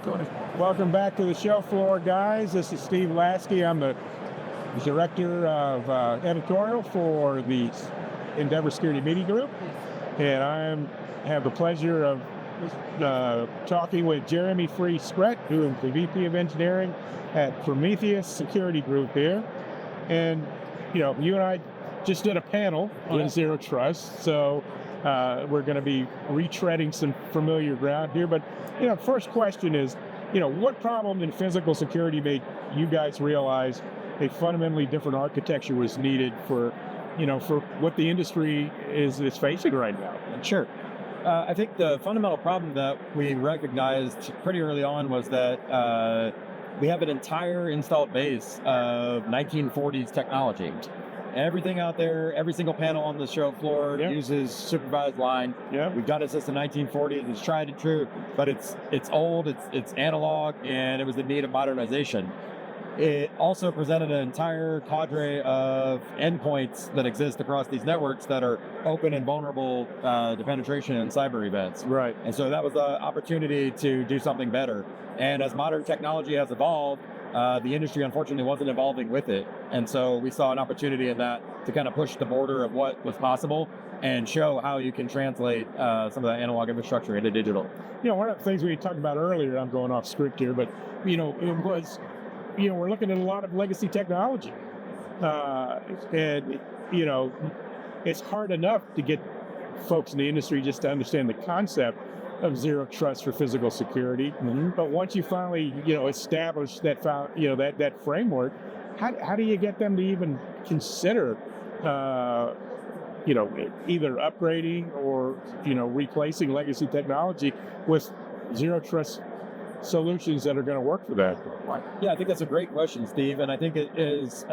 Welcome back to the show floor, guys. This is Steve Lasky. I'm the director of editorial for the Endeavor Security Media Group, and I have the pleasure of talking with Jeremy Freeze-Skret, who is the VP of Engineering at Prometheus Security Group here. And you and I just did a panel on Zero Trust, so we're going to be retreading some familiar ground here. But first question is, what problem in physical security made you guys realize a fundamentally different architecture was needed for what the industry is facing right now? Sure. I think the fundamental problem that we recognized pretty early on was that we have an entire installed base of 1940s technology. Everything out there, every single panel on the show floor uses supervised line. We've done it since the 1940s. It's tried and true, but it's old, it's analog, and it was in need of modernization. It also presented an entire cadre of endpoints that exist across these networks that are open and vulnerable to penetration and cyber events. Right. And so that was the opportunity to do something better. And as modern technology has evolved, the industry unfortunately wasn't evolving with it. And so we saw an opportunity in that to kind of push the border of what was possible and show how you can translate some of the analog infrastructure into digital. One of the things we talked about earlier, I'm going off script here, but it was, we're looking at a lot of legacy technology. And it's hard enough to get folks in the industry just to understand the concept of zero trust for physical security. Mm-hmm. But once you finally, establish that, that framework, how do you get them to even consider, either upgrading or, replacing legacy technology with zero trust solutions that are going to work for that? Yeah, I think that's a great question, Steve. And I think it is,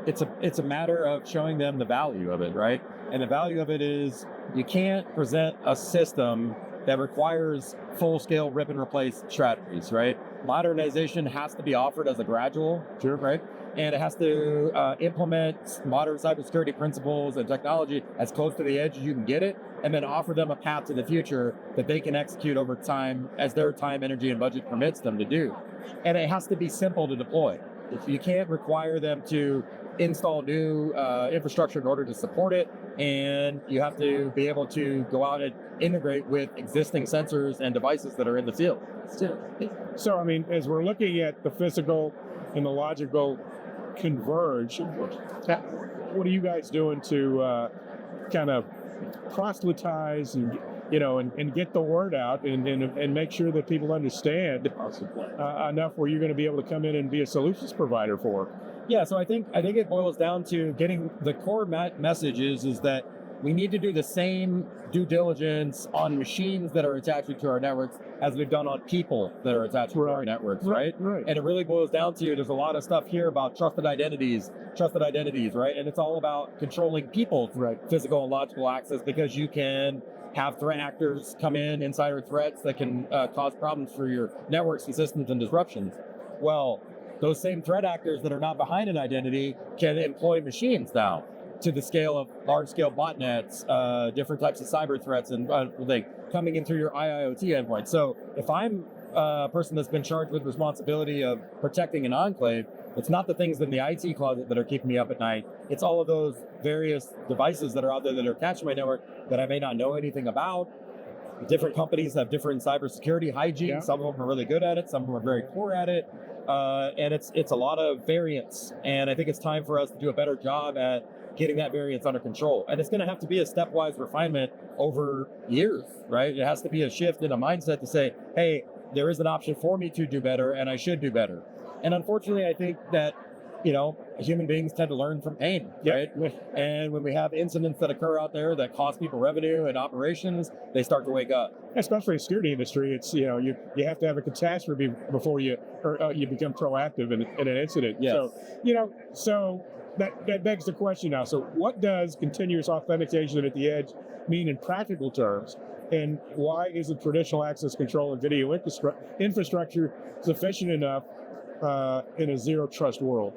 it's a matter of showing them the value of it, right? And the value of it is you can't present a system that requires full-scale rip and replace strategies, right? Modernization has to be offered as a gradual, right? And it has to implement modern cybersecurity principles and technology as close to the edge as you can get it, and then offer them a path to the future that they can execute over time as their time, energy, and budget permits them to do. And it has to be simple to deploy. If you can't require them to install new infrastructure in order to support it, and you have to be able to go out and integrate with existing sensors and devices that are in the field. So, as we're looking at the physical and the logical converge, what are you guys doing to kind of proselytize and and get the word out and make sure that people understand enough where you're going to be able to come in and be a solutions provider for? Yeah, so I think it boils down to getting the core message is that we need to do the same due diligence on machines that are attached to our networks as we've done on people that are attached to our networks, right? Right. And it really boils down to, there's a lot of stuff here about trusted identities, right? And it's all about controlling people's physical and logical access, because you can have threat actors come in, insider threats that can cause problems for your networks and systems and disruptions. Well, those same threat actors that are not behind an identity can employ machines now to the scale of large-scale botnets, different types of cyber threats, and coming in through your IIoT endpoint. So if I'm a person that's been charged with responsibility of protecting an enclave, it's not the things in the IT closet that are keeping me up at night. It's all of those various devices that are out there that are attached to my network that I may not know anything about. Different companies have different cybersecurity hygiene. Yeah. Some of them are really good at it. Some of them are very poor at it. And it's a lot of variance. And I think it's time for us to do a better job at getting that variance under control. And it's going to have to be a stepwise refinement over years, right? It has to be a shift in a mindset to say, hey, there is an option for me to do better, and I should do better. And unfortunately, I think that, human beings tend to learn from pain, right? And when we have incidents that occur out there that cost people revenue and operations, they start to wake up. Especially in the security industry, it's, you have to have a catastrophe before you become proactive in an incident. Yes. So that begs the question now. So what does continuous authentication at the edge mean in practical terms? And why isn't traditional access control and video infrastructure sufficient enough in a zero trust world?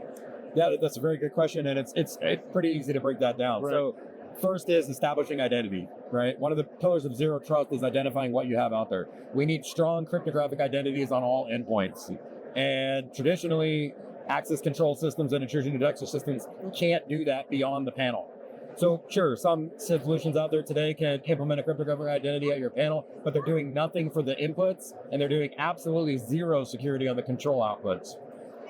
Yeah, that's a very good question, and it's pretty easy to break that down. Right. So First is establishing identity, right? One of the pillars of zero trust is identifying what you have out there. We need strong cryptographic identities on all endpoints. And traditionally, access control systems and intrusion detection systems can't do that beyond the panel. So sure, some solutions out there today can implement a cryptographic identity at your panel, but they're doing nothing for the inputs, and they're doing absolutely zero security on the control outputs.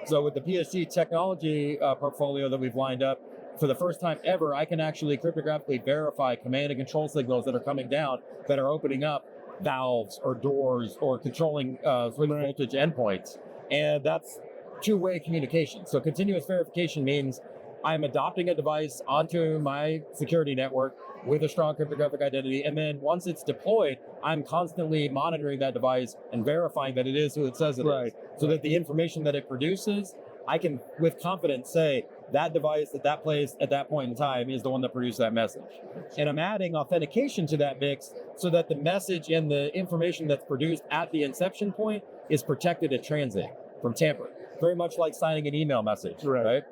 So with the PSG technology portfolio that we've lined up, for the first time ever, I can actually cryptographically verify command and control signals that are coming down that are opening up valves or doors or controlling swing voltage endpoints. And that's two-way communication. So continuous verification means I'm adopting a device onto my security network with a strong cryptographic identity. And then once it's deployed, I'm constantly monitoring that device and verifying that it is who it says it is. So that the information that it produces, I can, with confidence, say that device at that place at that point in time is the one that produced that message. And I'm adding authentication to that mix so that the message and the information that's produced at the inception point is protected in transit from tampering. Very much like signing an email message, right?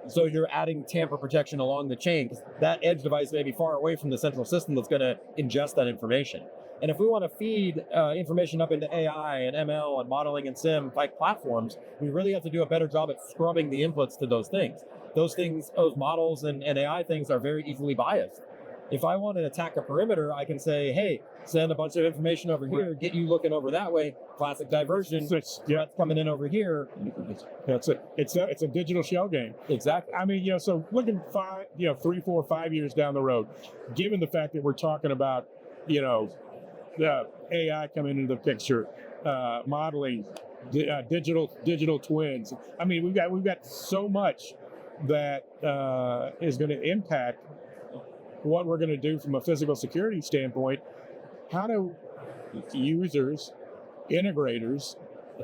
So you're adding tamper protection along the chain because that edge device may be far away from the central system that's going to ingest that information. And if we want to feed information up into AI and ML and modeling and sim like platforms, we really have to do a better job at scrubbing the inputs to those things. Those models and AI things are very easily biased. If I want to attack a perimeter, I can say, hey, send a bunch of information over here, get you looking over that way, classic diversion, threats coming in over here. That's it. It's a digital shell game. Exactly. I mean, so looking 3, 4, 5 years down the road, given the fact that we're talking about, the AI coming into the picture, modeling, digital twins. I mean, we've got so much that is going to impact what we're going to do from a physical security standpoint. How do users, integrators,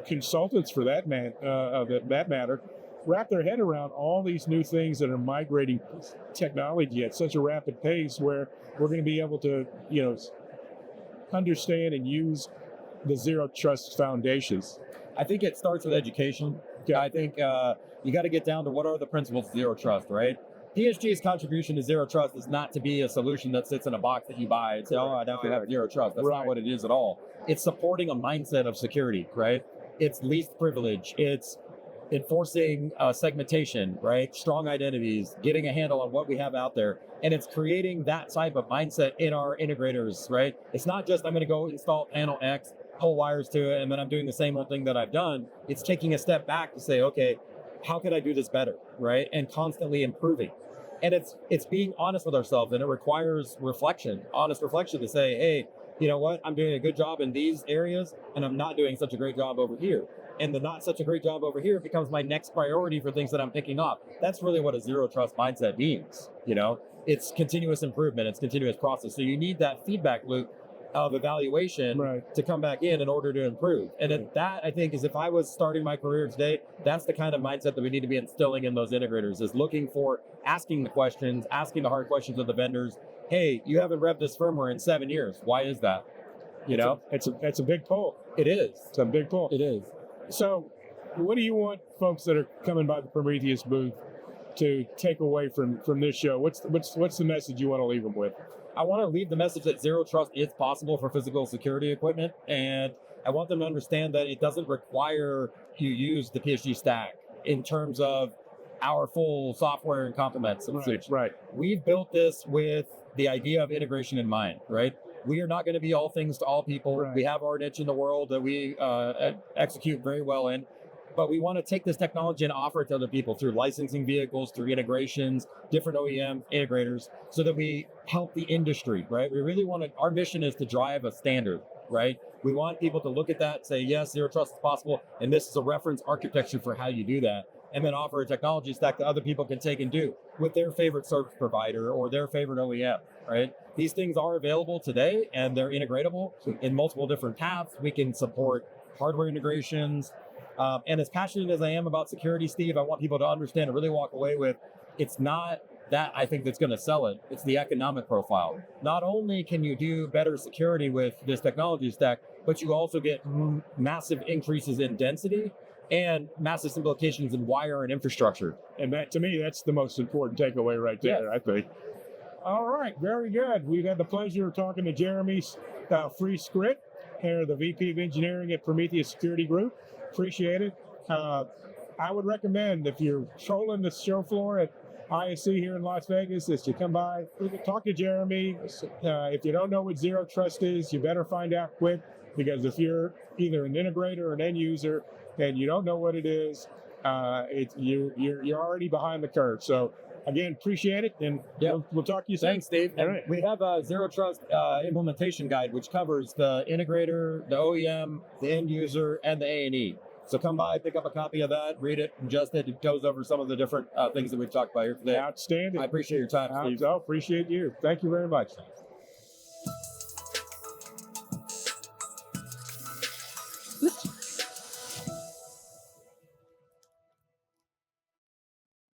consultants for that matter, wrap their head around all these new things that are migrating technology at such a rapid pace where we're going to be able to, understand and use the zero trust foundations? I think it starts with education. I think you got to get down to what are the principles of zero trust, right? PSG's contribution to zero trust is not to be a solution that sits in a box that you buy and say, oh, now we have zero trust. That's not what it is at all. It's supporting a mindset of security, right? It's least privilege. It's enforcing segmentation, right? Strong identities, getting a handle on what we have out there. And it's creating that type of mindset in our integrators, right? It's not just, I'm going to go install panel X, pull wires to it, and then I'm doing the same old thing that I've done. It's taking a step back to say, okay, how can I do this better, right? And constantly improving. And it's being honest with ourselves, and it requires reflection, honest reflection to say, hey, you know what? I'm doing a good job in these areas, and I'm not doing such a great job over here. And the not such a great job over here becomes my next priority for things that I'm picking up. That's really what a zero trust mindset means. It's continuous improvement. It's continuous process. So you need that feedback loop of evaluation to come back in order to improve. And that, I think, is if I was starting my career today, that's the kind of mindset that we need to be instilling in those integrators, is looking for, asking the questions, asking the hard questions of the vendors. Hey, you haven't revved this firmware in 7 years. Why is that? It's a big pull. It is. It's a big pull. It is. So what do you want folks that are coming by the Prometheus booth to take away from this show? What's the message you want to leave them with? I want to leave the message that zero trust is possible for physical security equipment, and I want them to understand that it doesn't require you use the PSG stack in terms of our full software and complements. Right. We've built this with the idea of integration in mind, right? We are not going to be all things to all people. Right. We have our niche in the world that we execute very well in. But we want to take this technology and offer it to other people through licensing vehicles, through integrations, different OEM integrators, so that we help the industry, right? We really want to, our mission is to drive a standard, right? We want people to look at that, say, yes, zero trust is possible, and this is a reference architecture for how you do that, and then offer a technology stack that other people can take and do with their favorite service provider or their favorite OEM, right? These things are available today, and they're integratable in multiple different paths. We can support hardware integrations. And as passionate as I am about security, Steve, I want people to understand and really walk away with, it's not that I think that's going to sell it. It's the economic profile. Not only can you do better security with this technology stack, but you also get massive increases in density and massive simplifications in wire and infrastructure. And that, to me, that's the most important takeaway right there, I think. All right, very good. We've had the pleasure of talking to Jeremy Freeze-Skret, here, the VP of Engineering at Prometheus Security Group. Appreciate it. I would recommend, if you're trolling the show floor at ISC here in Las Vegas, is you come by, talk to Jeremy. If you don't know what Zero Trust is, you better find out quick, because if you're either an integrator or an end user and you don't know what it is, you're already behind the curve. So again, appreciate it, and we'll talk to you soon. Thanks, Steve. All right. We have a Zero Trust implementation guide, which covers the integrator, the OEM, the end user, and the A&E. So come by, pick up a copy of that, read it, ingest it. It goes over some of the different things that we've talked about here today. Outstanding. I appreciate your time, Steve. I appreciate you. Thank you very much.